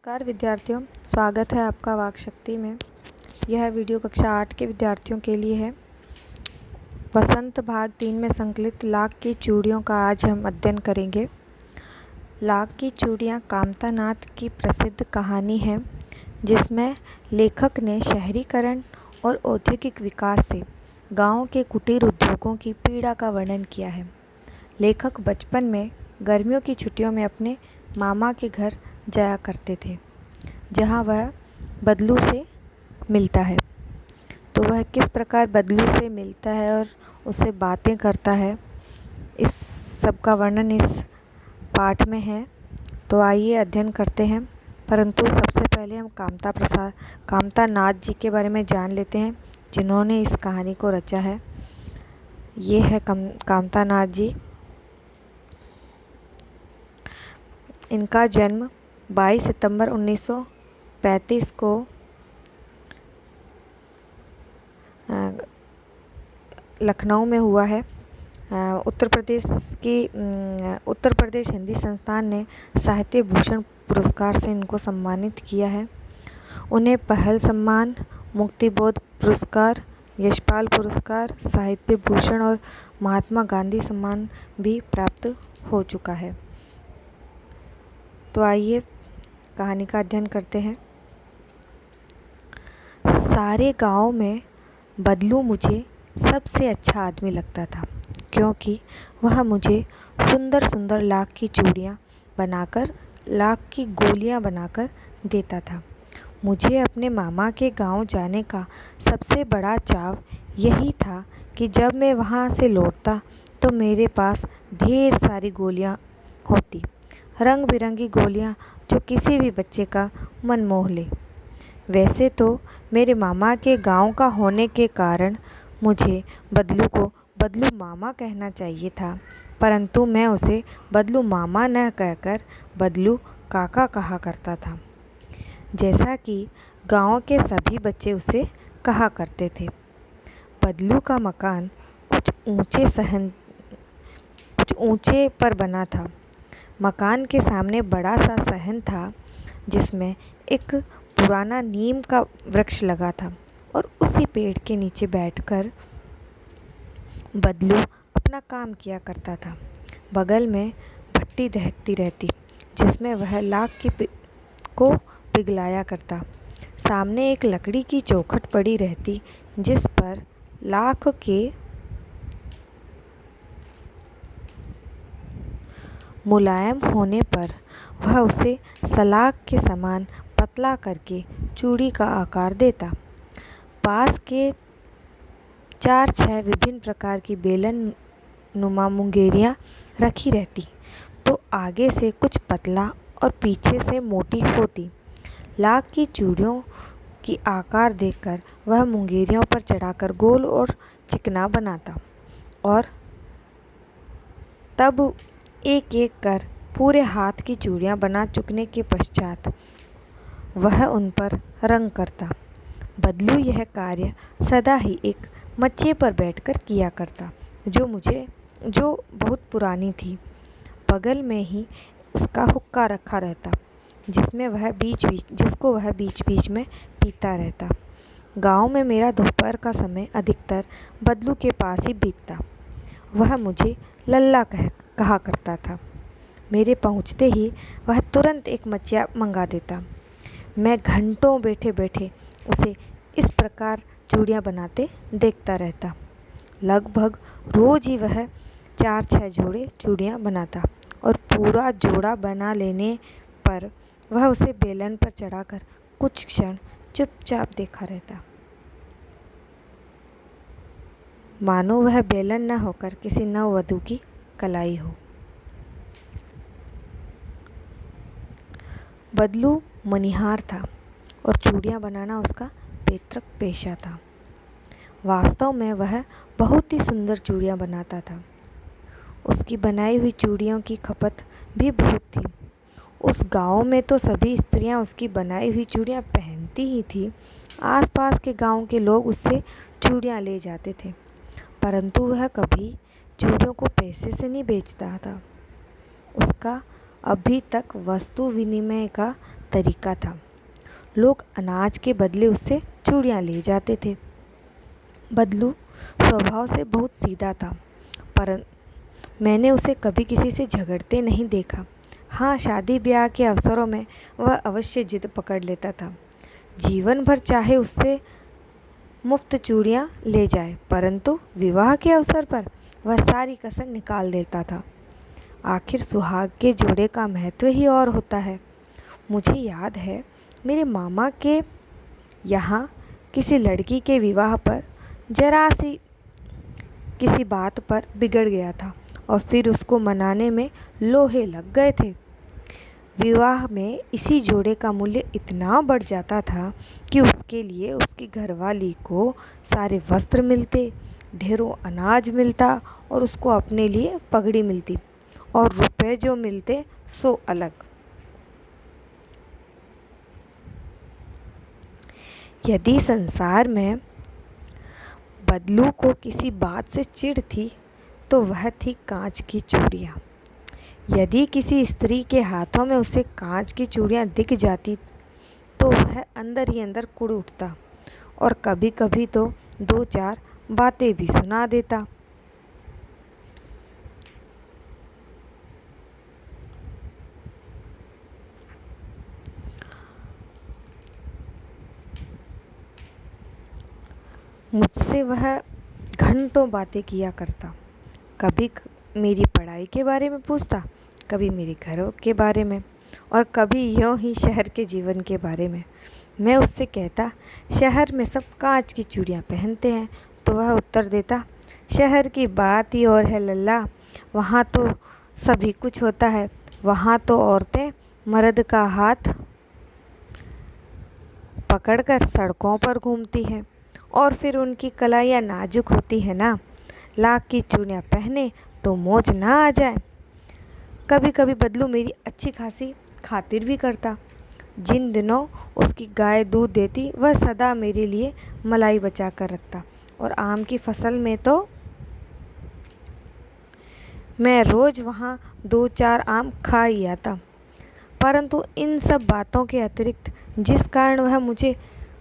नमस्कार विद्यार्थियों, स्वागत है आपका वाक शक्ति में। यह वीडियो कक्षा 8 के विद्यार्थियों के लिए है। वसंत भाग 3 में संकलित लाख की चूड़ियों का आज हम अध्ययन करेंगे। लाख की चूड़ियाँ कामतानाथ की प्रसिद्ध कहानी है, जिसमें लेखक ने शहरीकरण और औद्योगिक विकास से गाँव के कुटीर उद्योगों की पीड़ा का वर्णन किया है। लेखक बचपन में गर्मियों की छुट्टियों में अपने मामा के घर जाया करते थे, जहाँ वह बदलू से मिलता है। तो वह किस प्रकार बदलू से मिलता है और उससे बातें करता है, इस सब का वर्णन इस पाठ में है। तो आइए अध्ययन करते हैं। परंतु सबसे पहले हम कामतानाथ जी के बारे में जान लेते हैं, जिन्होंने इस कहानी को रचा है। ये है कामतानाथ जी। इनका जन्म 22 सितंबर 1935 को लखनऊ में हुआ है। उत्तर प्रदेश हिंदी संस्थान ने साहित्य भूषण पुरस्कार से इनको सम्मानित किया है। उन्हें पहल सम्मान, मुक्तिबोध पुरस्कार, यशपाल पुरस्कार, साहित्य भूषण और महात्मा गांधी सम्मान भी प्राप्त हो चुका है। तो आइए कहानी का अध्ययन करते हैं। सारे गांव में बदलू मुझे सबसे अच्छा आदमी लगता था, क्योंकि वह मुझे सुंदर सुंदर लाख की चूड़ियाँ बनाकर, लाख की गोलियाँ बनाकर देता था। मुझे अपने मामा के गांव जाने का सबसे बड़ा चाव यही था कि जब मैं वहाँ से लौटता तो मेरे पास ढेर सारी गोलियाँ होती, रंग बिरंगी गोलियाँ जो किसी भी बच्चे का मन मोह ले। वैसे तो मेरे मामा के गांव का होने के कारण मुझे बदलू को बदलू मामा कहना चाहिए था, परंतु मैं उसे बदलू मामा न कहकर बदलू काका कहा करता था, जैसा कि गांव के सभी बच्चे उसे कहा करते थे। बदलू का मकान कुछ ऊंचे पर बना था। मकान के सामने बड़ा सा सहन था, जिसमें एक पुराना नीम का वृक्ष लगा था, और उसी पेड़ के नीचे बैठकर बदलू अपना काम किया करता था। बगल में भट्टी दहकती रहती, जिसमें वह लाख को पिघलाया करता। सामने एक लकड़ी की चौखट पड़ी रहती, जिस पर लाख के मुलायम होने पर वह उसे सलाख के समान पतला करके चूड़ी का आकार देता। पास के 4-6 विभिन्न प्रकार की बेलन नुमा मुंगेरियाँ रखी रहती, तो आगे से कुछ पतला और पीछे से मोटी होती। लाख की चूड़ियों की आकार देखकर वह मुंगेरियों पर चढ़ाकर गोल और चिकना बनाता, और तब एक एक कर पूरे हाथ की चूड़ियाँ बना चुकने के पश्चात वह उन पर रंग करता। बदलू यह कार्य सदा ही एक मच्चे पर बैठकर किया करता, जो बहुत पुरानी थी। बगल में ही उसका हुक्का रखा रहता, जिसको वह बीच बीच में पीता रहता। गांव में मेरा दोपहर का समय अधिकतर बदलू के पास ही बीतता। वह मुझे लल्ला कहा करता था। मेरे पहुंचते ही वह तुरंत एक मचिया मंगा देता। मैं घंटों बैठे बैठे उसे इस प्रकार चूड़ियाँ बनाते देखता रहता। लगभग रोज ही वह 4-6 जोड़े चूड़ियाँ बनाता, और पूरा जोड़ा बना लेने पर वह उसे बेलन पर चढ़ाकर कुछ क्षण चुपचाप देखा रहता, मानो वह बेलन न होकर किसी नववधू की कलाई हो। बदलू मनिहार था, और चूड़ियाँ बनाना उसका पैतृक पेशा था। वास्तव में वह बहुत ही सुंदर चूड़ियाँ बनाता था। उसकी बनाई हुई चूड़ियों की खपत भी बहुत थी। उस गांव में तो सभी स्त्रियां उसकी बनाई हुई चूड़ियाँ पहनती ही थी। आसपास के गांव के लोग उससे चूड़ियाँ ले जाते थे, परंतु वह कभी चूड़ियों को पैसे से नहीं बेचता था। उसका अभी तक वस्तु विनिमय का तरीका था। लोग अनाज के बदले उससे चूड़ियाँ ले जाते थे। बदलू स्वभाव से बहुत सीधा था, पर मैंने उसे कभी किसी से झगड़ते नहीं देखा। हाँ, शादी ब्याह के अवसरों में वह अवश्य जिद पकड़ लेता था। जीवन भर चाहे उससे मुफ्त चूड़ियाँ ले जाए, परंतु विवाह के अवसर पर वह सारी कसर निकाल देता था। आखिर सुहाग के जोड़े का महत्व ही और होता है। मुझे याद है, मेरे मामा के यहाँ किसी लड़की के विवाह पर जरा सी किसी बात पर बिगड़ गया था और फिर उसको मनाने में लोहे लग गए थे। विवाह में इसी जोड़े का मूल्य इतना बढ़ जाता था कि उसके लिए उसकी घरवाली को सारे वस्त्र मिलते, ढेरों अनाज मिलता और उसको अपने लिए पगड़ी मिलती, और रुपए जो मिलते सो अलग। यदि संसार में बदलू को किसी बात से चिढ़ थी तो वह थी कांच की चूड़ियाँ। यदि किसी स्त्री के हाथों में उसे कांच की चूड़ियाँ दिख जाती तो वह अंदर ही अंदर कुढ़ उठता और कभी कभी तो 2-4 बातें भी सुना देता। मुझसे वह घंटों बातें किया करता। कभी मेरी पढ़ाई के बारे में पूछता, कभी मेरे घर के बारे में, और कभी यूँ ही शहर के जीवन के बारे में। मैं उससे कहता, शहर में सब कांच की चूड़ियाँ पहनते हैं, तो वह उत्तर देता, शहर की बात ही और है लल्ला, वहाँ तो सभी कुछ होता है। वहाँ तो औरतें मर्द का हाथ पकड़कर सड़कों पर घूमती हैं, और फिर उनकी कलाइयाँ नाजुक होती है ना, लाख की चूड़ियाँ पहने तो मौज ना आ जाए। कभी कभी बदलू मेरी अच्छी खासी खातिर भी करता। जिन दिनों उसकी गाय दूध देती वह सदा मेरे लिए मलाई बचा कर रखता, और आम की फसल में तो मैं रोज़ वहाँ 2-4 आम खा ही आता। परंतु इन सब बातों के अतिरिक्त जिस कारण वह मुझे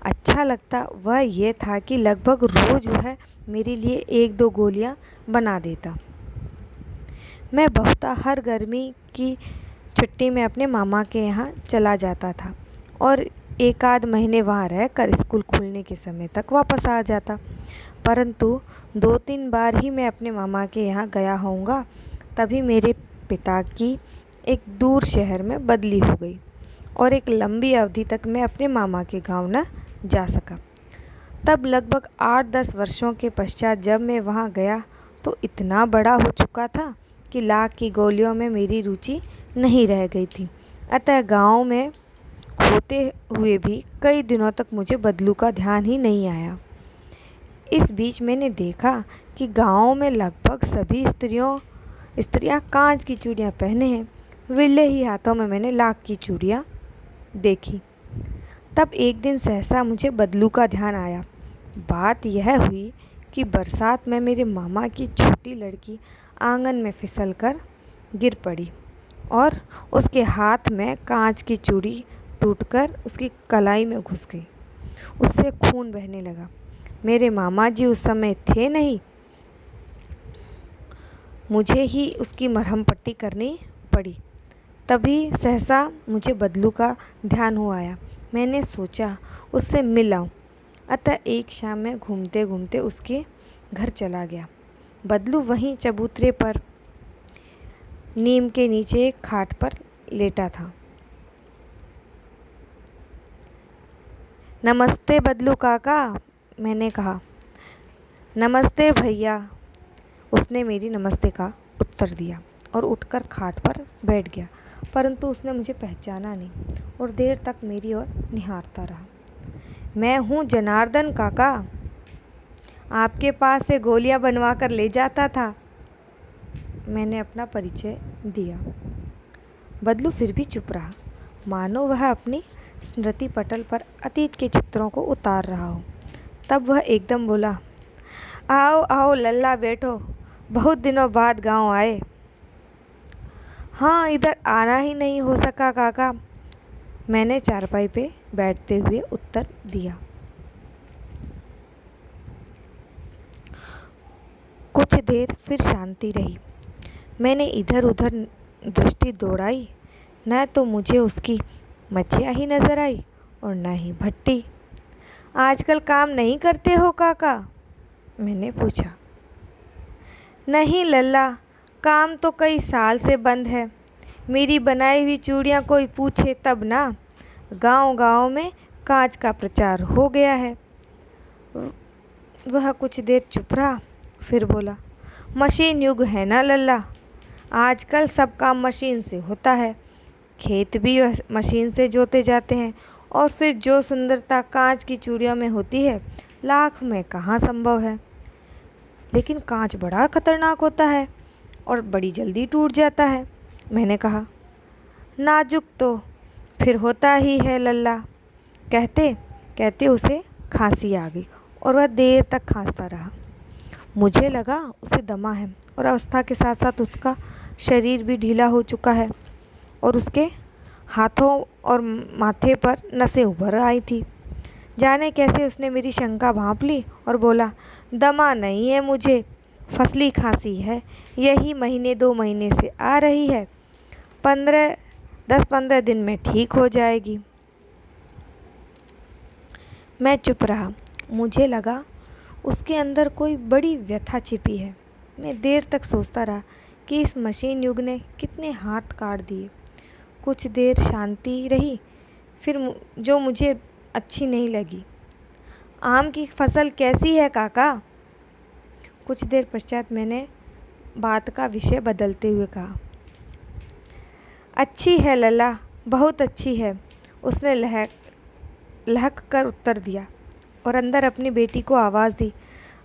अच्छा लगता वह यह था कि लगभग रोज़ वह मेरे लिए 1-2 गोलियाँ बना देता। मैं बहुता हर गर्मी की छुट्टी में अपने मामा के यहाँ चला जाता था और 1-आध महीने वहाँ रहकर स्कूल खुलने के समय तक वापस आ जाता। परंतु 2-3 बार ही मैं अपने मामा के यहाँ गया होऊंगा, तभी मेरे पिता की एक दूर शहर में बदली हो गई और एक लंबी अवधि तक मैं अपने मामा के गांव न जा सका। तब लगभग 8-10 वर्षों के पश्चात जब मैं वहाँ गया तो इतना बड़ा हो चुका था कि लाख की गोलियों में मेरी रुचि नहीं रह गई थी। अतः गांव में होते हुए भी कई दिनों तक मुझे बदलू का ध्यान ही नहीं आया। इस बीच मैंने देखा कि गांव में लगभग सभी स्त्रियां कांच की चूड़ियाँ पहने हैं। विरले ही हाथों में मैंने लाख की चूड़ियाँ देखी। तब एक दिन सहसा मुझे बदलू का ध्यान आया। बात यह हुई कि बरसात में मेरे मामा की छोटी लड़की आंगन में फिसलकर गिर पड़ी और उसके हाथ में कांच की चूड़ी टूटकर उसकी कलाई में घुस गई। उससे खून बहने लगा। मेरे मामा जी उस समय थे नहीं, मुझे ही उसकी मरहम पट्टी करनी पड़ी। तभी सहसा मुझे बदलू का ध्यान हुआ आया। मैंने सोचा उससे मिल आऊं। अतः एक शाम में घूमते घूमते उसके घर चला गया। बदलू वहीं चबूतरे पर नीम के नीचे एक खाट पर लेटा था। नमस्ते बदलू काका, मैंने कहा। नमस्ते भैया, उसने मेरी नमस्ते का उत्तर दिया और उठकर खाट पर बैठ गया। परंतु उसने मुझे पहचाना नहीं और देर तक मेरी ओर निहारता रहा। मैं हूँ जनार्दन काका, आपके पास से गोलियां बनवा कर ले जाता था, मैंने अपना परिचय दिया। बदलू फिर भी चुप रहा, मानो वह अपनी स्मृति पटल पर अतीत के चित्रों को उतार रहा हो। तब वह एकदम बोला, आओ आओ लल्ला, बैठो, बहुत दिनों बाद गांव आए। हाँ, इधर आना ही नहीं हो सका काका, मैंने चारपाई पे बैठते हुए उत्तर दिया। कुछ देर फिर शांति रही। मैंने इधर उधर दृष्टि दौड़ाई, न तो मुझे उसकी मच्छियाँ ही नजर आई और न ही भट्टी। आजकल काम नहीं करते हो काका? मैंने पूछा। नहीं लल्ला, काम तो कई साल से बंद है। मेरी बनाई हुई चूड़ियाँ कोई पूछे तब ना। गांव-गांव में कांच का प्रचार हो गया है। वह कुछ देर चुप रहा, फिर बोला, मशीन युग है ना लल्ला, आजकल सब काम मशीन से होता है। खेत भी मशीन से जोते जाते हैं और फिर जो सुंदरता कांच की चूड़ियों में होती है, लाख में कहाँ संभव है। लेकिन कांच बड़ा खतरनाक होता है और बड़ी जल्दी टूट जाता है। मैंने कहा। नाजुक तो फिर होता ही है लल्ला। कहते कहते उसे खांसी आ गई और वह देर तक खांसता रहा। मुझे लगा उसे दमा है और अवस्था के साथ साथ उसका शरीर भी ढीला हो चुका है और उसके हाथों और माथे पर नसें उभर आई थी। जाने कैसे उसने मेरी शंका भांप ली और बोला, दमा नहीं है मुझे, फसली खांसी है। यही महीने 2 महीने से आ रही है। 10-15 दिन में ठीक हो जाएगी। मैं चुप रहा। मुझे लगा उसके अंदर कोई बड़ी व्यथा छिपी है। मैं देर तक सोचता रहा कि इस मशीन युग ने कितने हाथ काट दिए। कुछ देर शांति रही, फिर जो मुझे अच्छी नहीं लगी। आम की फसल कैसी है काका? कुछ देर पश्चात मैंने बात का विषय बदलते हुए कहा। अच्छी है लल्ला, बहुत अच्छी है, उसने लहक कर उत्तर दिया और अंदर अपनी बेटी को आवाज़ दी,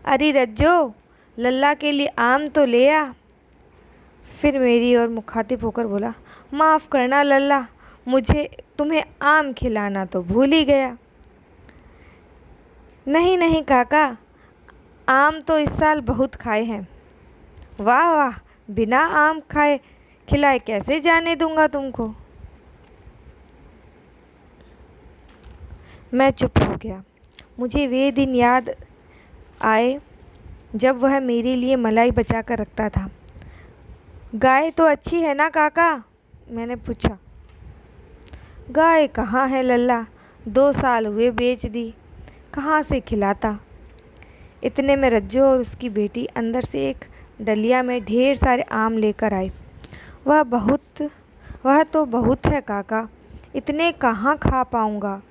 अरे रज्जो, लल्ला के लिए आम तो ले आ। फिर मेरी ओर मुखातिब होकर बोला, माफ़ करना लल्ला, मुझे तुम्हें आम खिलाना तो भूल ही गया। नहीं नहीं काका, आम तो इस साल बहुत खाए हैं। वाह वाह, बिना आम खाए खिलाए कैसे जाने दूंगा तुमको। मैं चुप हो गया। मुझे वे दिन याद आए जब वह मेरे लिए मलाई बचा कर रखता था। गाय तो अच्छी है ना काका? मैंने पूछा। गाय कहाँ है लल्ला, 2 साल हुए बेच दी, कहाँ से खिलाता। इतने में रज्जो और उसकी बेटी अंदर से एक डलिया में ढेर सारे आम लेकर आए। वह तो बहुत है काका, इतने कहाँ खा पाऊँगा।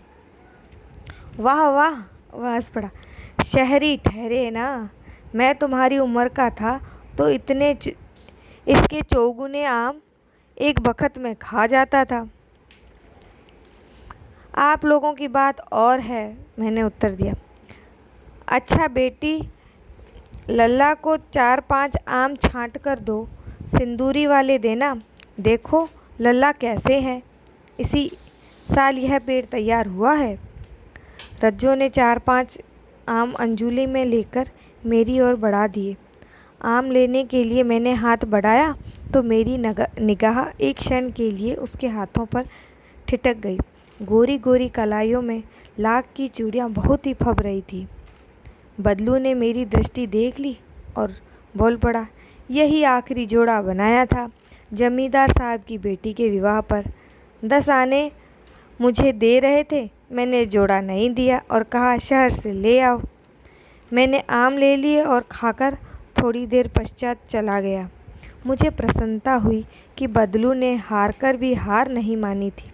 वाह वाह, वह हंस पड़ा। शहरी ठहरे ना, मैं तुम्हारी उम्र का था तो इसके चौगुने आम एक बखत में खा जाता था। आप लोगों की बात और है, मैंने उत्तर दिया। अच्छा बेटी, लल्ला को 4-5 आम छांट कर दो, सिंदूरी वाले देना। देखो लल्ला कैसे हैं, इसी साल यह पेड़ तैयार हुआ है। रज्जो ने 4-5 आम अंजूली में लेकर मेरी ओर बढ़ा दिए। आम लेने के लिए मैंने हाथ बढ़ाया तो मेरी निगाह एक क्षण के लिए उसके हाथों पर ठिठक गई। गोरी गोरी कलाइयों में लाख की चूड़ियाँ बहुत ही फब रही थी। बदलू ने मेरी दृष्टि देख ली और बोल पड़ा, यही आखिरी जोड़ा बनाया था जमींदार साहब की बेटी के विवाह पर। 10 आने मुझे दे रहे थे, मैंने जोड़ा नहीं दिया और कहा शहर से ले आओ। मैंने आम ले लिए और खाकर थोड़ी देर पश्चात चला गया। मुझे प्रसन्नता हुई कि बदलू ने हार कर भी हार नहीं मानी थी।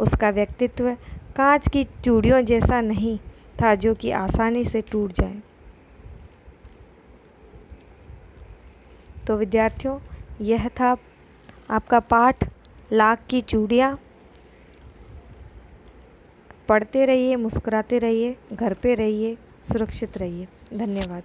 उसका व्यक्तित्व कांच की चूड़ियों जैसा नहीं था जो कि आसानी से टूट जाए। तो विद्यार्थियों, यह था आपका पाठ लाख की चूड़ियाँ। पढ़ते रहिए, मुस्कुराते रहिए, घर पे रहिए, सुरक्षित रहिए। धन्यवाद।